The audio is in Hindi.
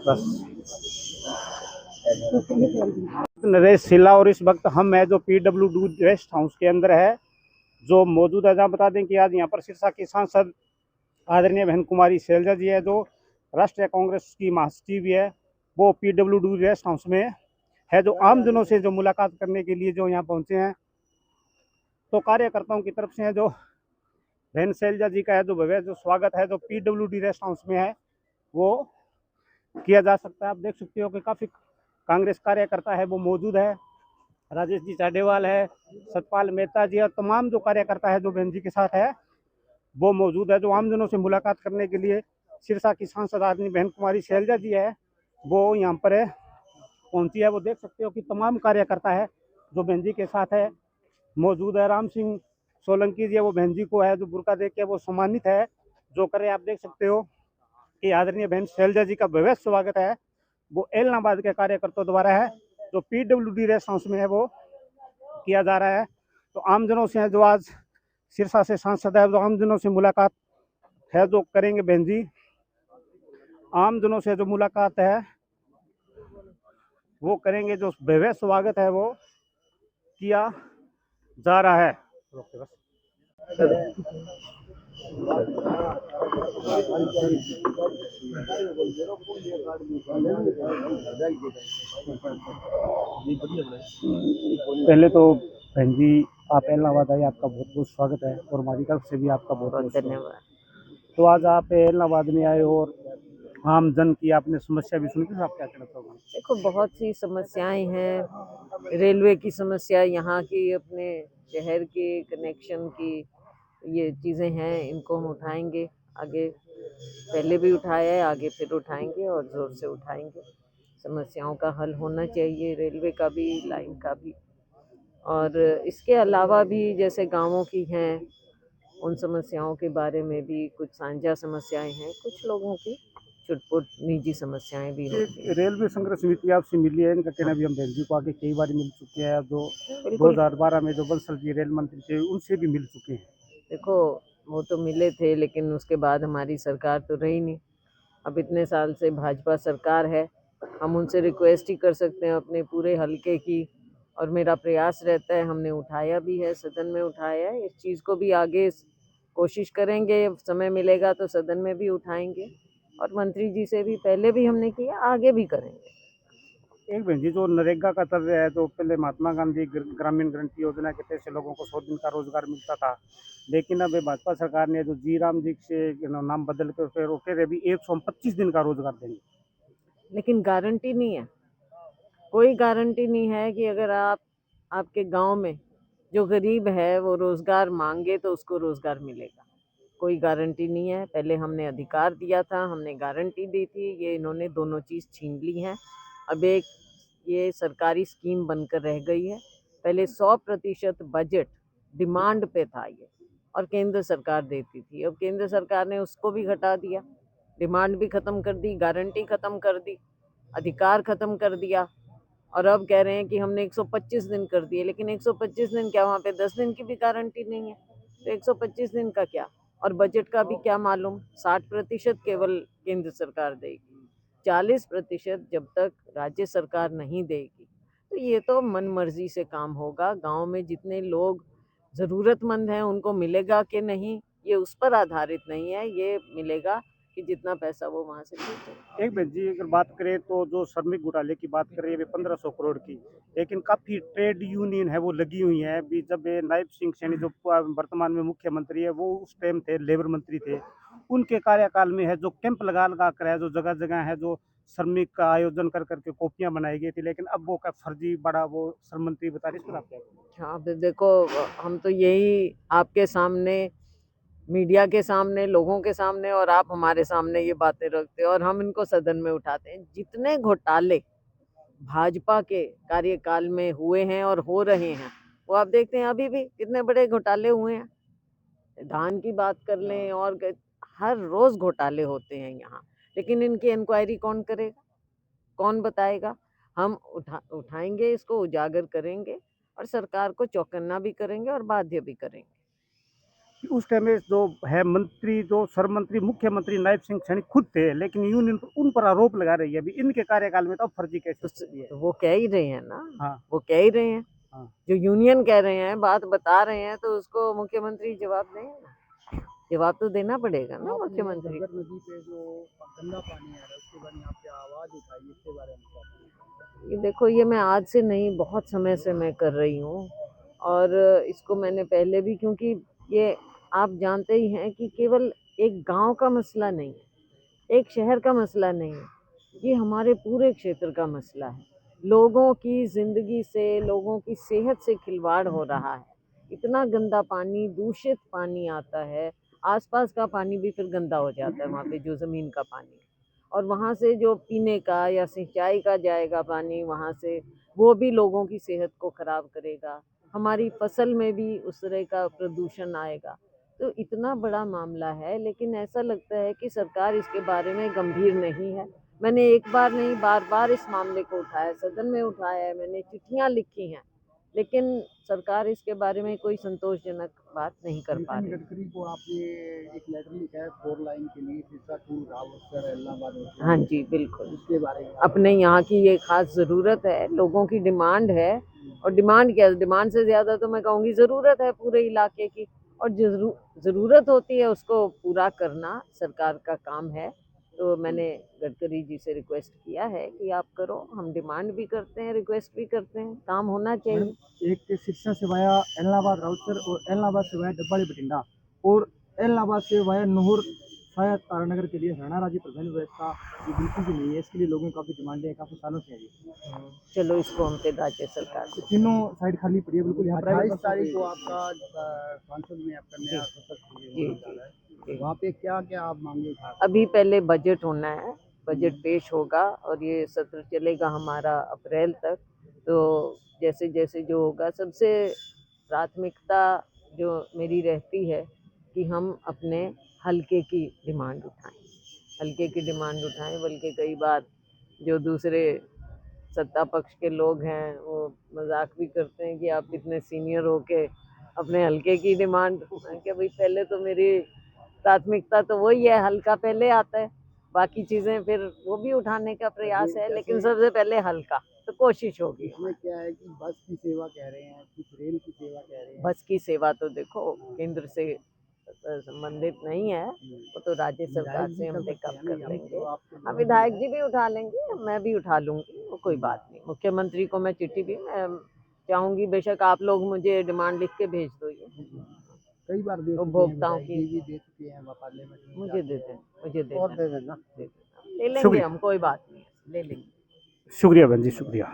बस नरेश सिला और इस वक्त हम है जो PWD रेस्ट हाउस के अंदर है जो मौजूद है। जहाँ बता दें कि आज यहाँ पर सिरसा की सांसद आदरणीय बहन कुमारी शैलजा जी है जो राष्ट्रीय कांग्रेस की महासचिव भी है, वो PWD रेस्ट हाउस में है जो आमजनों से जो मुलाकात करने के लिए जो यहाँ पहुंचे हैं। तो कार्यकर्ताओं की तरफ से है जो बहन शैलजा जी का है जो भव्य जो स्वागत है जो PWD रेस्ट हाउस में है वो किया जा सकता है। आप देख सकते हो कि काफ़ी कांग्रेस कार्यकर्ता है वो मौजूद है, राजेश जी चाडेवाल है, सतपाल मेहता जी और तमाम जो कार्यकर्ता है जो बहन जी के साथ है वो मौजूद है। जो आमजनों से मुलाकात करने के लिए सिरसा की सांसद आदमी बहन कुमारी शैलजा जी है वो यहाँ पर है पहुंची है। वो देख सकते हो कि तमाम कार्यकर्ता है जो बहन जी के साथ है मौजूद है। राम सिंह सोलंकी जी है वो बहन जी को है जो बुर्का दे के वो सम्मानित है जो करे। आप देख सकते हो कि आदरणीय बहन शैलजा जी का भव्य स्वागत है वो एलनाबाद के कार्यकर्ताओं द्वारा है जो PWD रेस्ट हाउस में है वो किया जा रहा है। तो आमजनों से है जो आज सिरसा से सांसद है जो आमजनों से मुलाकात है जो करेंगे बहन जी। आमजनों से जो मुलाकात है वो करेंगे, जो भव्य स्वागत है वो किया जा रहा है। पहले तो बहन जी आप इलाहाबाद आए, आपका बहुत बहुत स्वागत है और हमारी तरफ से भी आपका बहुत बहुत धन्यवाद। तो आज आप इलाहाबाद में आए और आम जन की आपने समस्या भी सुनी, तो आप क्या कहना चाहोगे? देखो, बहुत सी समस्याएं हैं। रेलवे की समस्या, यहाँ की अपने शहर के कनेक्शन की ये चीज़ें हैं, इनको हम उठाएंगे आगे। पहले भी उठाया है, आगे फिर उठाएंगे और ज़ोर से उठाएंगे। समस्याओं का हल होना चाहिए, रेलवे का भी, लाइन का भी। और इसके अलावा भी जैसे गांवों की हैं, उन समस्याओं के बारे में भी कुछ साझा समस्याएं हैं, कुछ लोगों की छुटपुट निजी समस्याएं भी होती हैं। रेलवे संघर्ष समिति आपसे मिली है, इनका कहना भी हम बहन जी को आगे कई बार मिल चुके हैं। जो बिल्कुल 2012 में जो बंसल जी रेल मंत्री थे उनसे भी मिल चुके हैं। देखो, वो तो मिले थे लेकिन उसके बाद हमारी सरकार तो रही नहीं। अब इतने साल से भाजपा सरकार है, हम उनसे रिक्वेस्ट ही कर सकते हैं अपने पूरे हलके की। और मेरा प्रयास रहता है, हमने उठाया भी है, सदन में उठाया है, इस चीज़ को भी आगे कोशिश करेंगे। समय मिलेगा तो सदन में भी उठाएंगे और मंत्री जी से भी पहले भी हमने किया, आगे भी करेंगे। एक बहन जी, जो नरेगा का तर्ज है, तो पहले महात्मा गांधी ग्रामीण गारंटी योजना के तहत से लोगों को 100 दिन का रोजगार मिलता था, लेकिन अब भाजपा सरकार ने जो जी राम जी से नाम बदल कर फिर वो कह रहे अभी 125 दिन का रोजगार देंगे। लेकिन गारंटी नहीं है, कोई गारंटी नहीं है कि अगर आपके गांव में जो गरीब है वो रोजगार मांगे तो उसको रोजगार मिलेगा। कोई गारंटी नहीं है। पहले हमने अधिकार दिया था, हमने गारंटी दी थी, ये इन्होंने दोनों चीज़ छीन ली हैं। अब एक ये सरकारी स्कीम बनकर रह गई है। पहले 100% बजट डिमांड पे था ये, और केंद्र सरकार देती थी। अब केंद्र सरकार ने उसको भी घटा दिया, डिमांड भी ख़त्म कर दी, गारंटी ख़त्म कर दी, अधिकार ख़त्म कर दिया। और अब कह रहे हैं कि हमने 125 दिन कर दिए, लेकिन 125 दिन क्या, वहाँ पे 10 दिन की भी गारंटी नहीं है, तो 125 दिन का क्या। और बजट का भी क्या मालूम, 60% केवल केंद्र सरकार देगी, 40% जब तक राज्य सरकार नहीं देगी। तो ये तो मन मर्जी से काम होगा। गांव में जितने लोग ज़रूरतमंद हैं उनको मिलेगा कि नहीं, ये उस पर आधारित नहीं है, ये मिलेगा कि जितना पैसा वो वहाँ से खींचे। एक बहन जी, अगर बात करें तो जो श्रमिक घोटाले की बात करें अभी 1500 करोड़ की, लेकिन काफ़ी ट्रेड यूनियन है वो लगी हुई है। अभी जब नायब सिंह सैनी जो वर्तमान में मुख्यमंत्री है वो उस टाइम थे लेबर मंत्री थे, उनके कार्यकाल में है जो कैंप लगा लगा कर है जो जगह जगह है जो श्रमिक का आयोजन कर करके कॉपियां बनाई गई थी, लेकिन अब वो का फर्जी बड़ा वो श्रम मंत्री बता रही, इस पर आप क्या कहेंगे? हाँ, अब देखो, हम तो यही आपके सामने, मीडिया के सामने, लोगों के सामने और आप हमारे सामने ये बातें रखते हैं और हम इनको सदन में उठाते हैं। जितने घोटाले भाजपा के कार्यकाल में हुए हैं और हो रहे हैं, वो आप देखते हैं अभी भी कितने बड़े घोटाले हुए हैं। धान की बात कर लें और हर रोज घोटाले होते हैं यहाँ, लेकिन इनकी इंक्वायरी कौन करेगा, कौन बताएगा? हम उठाएंगे, इसको उजागर करेंगे और सरकार को चौकन्ना भी करेंगे और बाध्य भी करेंगे। कि उस टाइम में जो है मंत्री, जो सर मंत्री, मुख्यमंत्री नायब सिंह सैनी खुद थे, लेकिन यूनियन उन पर आरोप लगा रही है अभी इनके कार्यकाल में तो अब फर्जी कैसे स्थिति है। तो वो कह ही रहे हैं ना, हाँ वो कह ही रहे हैं, हाँ जो यूनियन कह रहे हैं, बात बता रहे हैं, तो उसको मुख्यमंत्री जवाब दें ना, जवाब तो देना पड़ेगा ना मुख्यमंत्री को। नदी पे जो गंदा पानी आ रहा है उसके बारे में आपकी आवाज उठाई, इसके बारे में क्या कहेंगे? ये देखो, ये मैं आज से नहीं, बहुत समय से मैं कर रही हूँ, और इसको मैंने पहले भी, क्योंकि ये आप जानते ही हैं कि केवल एक गांव का मसला नहीं है, एक शहर का मसला नहीं है, ये हमारे पूरे क्षेत्र का मसला है। लोगों की ज़िंदगी से, लोगों की सेहत से खिलवाड़ हो रहा है। इतना गंदा पानी, दूषित पानी आता है, आसपास का पानी भी फिर गंदा हो जाता है, वहाँ पे जो ज़मीन का पानी है, और वहाँ से जो पीने का या सिंचाई का जाएगा पानी वहाँ से, वो भी लोगों की सेहत को ख़राब करेगा। हमारी फसल में भी उस तरह का प्रदूषण आएगा। तो इतना बड़ा मामला है, लेकिन ऐसा लगता है कि सरकार इसके बारे में गंभीर नहीं है। मैंने एक बार नहीं, बार बार इस मामले को उठाया, सदन में उठाया है, मैंने चिट्ठियां लिखी हैं, लेकिन सरकार इसके बारे में कोई संतोषजनक बात नहीं कर पा नितिन रही। गडकरी को आपने एक लेटर लिखा है 4 लाइन के लिए, सिरसा टू रावतसर इलाहाबाद हाँ जी, बिल्कुल। उसके बारे में अपने यहाँ की ये खास ज़रूरत है, लोगों की डिमांड है, और डिमांड क्या, डिमांड से ज़्यादा तो मैं कहूँगी ज़रूरत है पूरे इलाके की, और जो ज़रूरत होती है उसको पूरा करना सरकार का काम है। तो मैंने गडकरी जी से रिक्वेस्ट किया है कि आप करो, हम डिमांड भी करते हैं, रिक्वेस्ट भी करते हैं, काम होना चाहिए। एक सिरसा से वाया इलाहाबाद राउतर और इलाहाबाद से वाया डब्बाड़ी बठिंडा और इलाहाबाद से वाया नहर शायद तारानगर के लिए हरियाणा राज्य परिवहन व्यवस्था ये बिल्कुल भी नहीं है। इसके लिए लोगों की काफ़ी डिमांडें हैं, काफ़ी सालों से है ये। चलो, इसको हम पे राज्य सरकार को तीनों साइड खाली पड़ी है बिल्कुल। यहाँ 28 तारीख को जी आपका सांसद में आपका नया सशक्त जी होने जा रहा है, जी। वहाँ पे क्या क्या आप मांगे उठा रहे अभी पहले बजट होना है, बजट पेश होगा, और ये सत्र चलेगा हमारा अप्रैल तक। तो जैसे जैसे जो होगा, सबसे प्राथमिकता जो मेरी रहती है कि हम अपने हलके की डिमांड उठाएं, हलके की डिमांड उठाएं, बल्कि कई बार जो दूसरे सत्ता पक्ष के लोग हैं वो मजाक भी करते हैं कि आप इतने सीनियर हो के अपने हलके की डिमांड, कि भाई पहले तो मेरी प्राथमिकता तो वही है, हल्का पहले आता है, बाकी चीज़ें फिर वो भी उठाने का प्रयास है, लेकिन सबसे पहले हल्का, तो कोशिश होगी। इसमें क्या है कि बस की सेवा कह रहे हैं, कुछ रेल की सेवा कह रहे हैं। बस की सेवा तो देखो केंद्र से संबंधित नहीं है, वो तो राज्य सरकार से हम टेकअप कर लेंगे। हाँ, विधायक जी भी उठा लेंगे, मैं भी उठा लूँगी, वो कोई बात नहीं। मुख्यमंत्री को मैं चिट्ठी भी मैं चाहूँगी, बेशक आप लोग मुझे डिमांड लिख के भेज दो, ये कई बार दे उपभोक्ताओं की। भी दे चुके हैं पार्लियामेंट में, मुझे दे दें, मुझे दे और दें, दे देना। दे देना, ले लेंगे शुक्रिया। हम, कोई बात नहीं है, ले लेंगे। शुक्रिया बहन जी, शुक्रिया।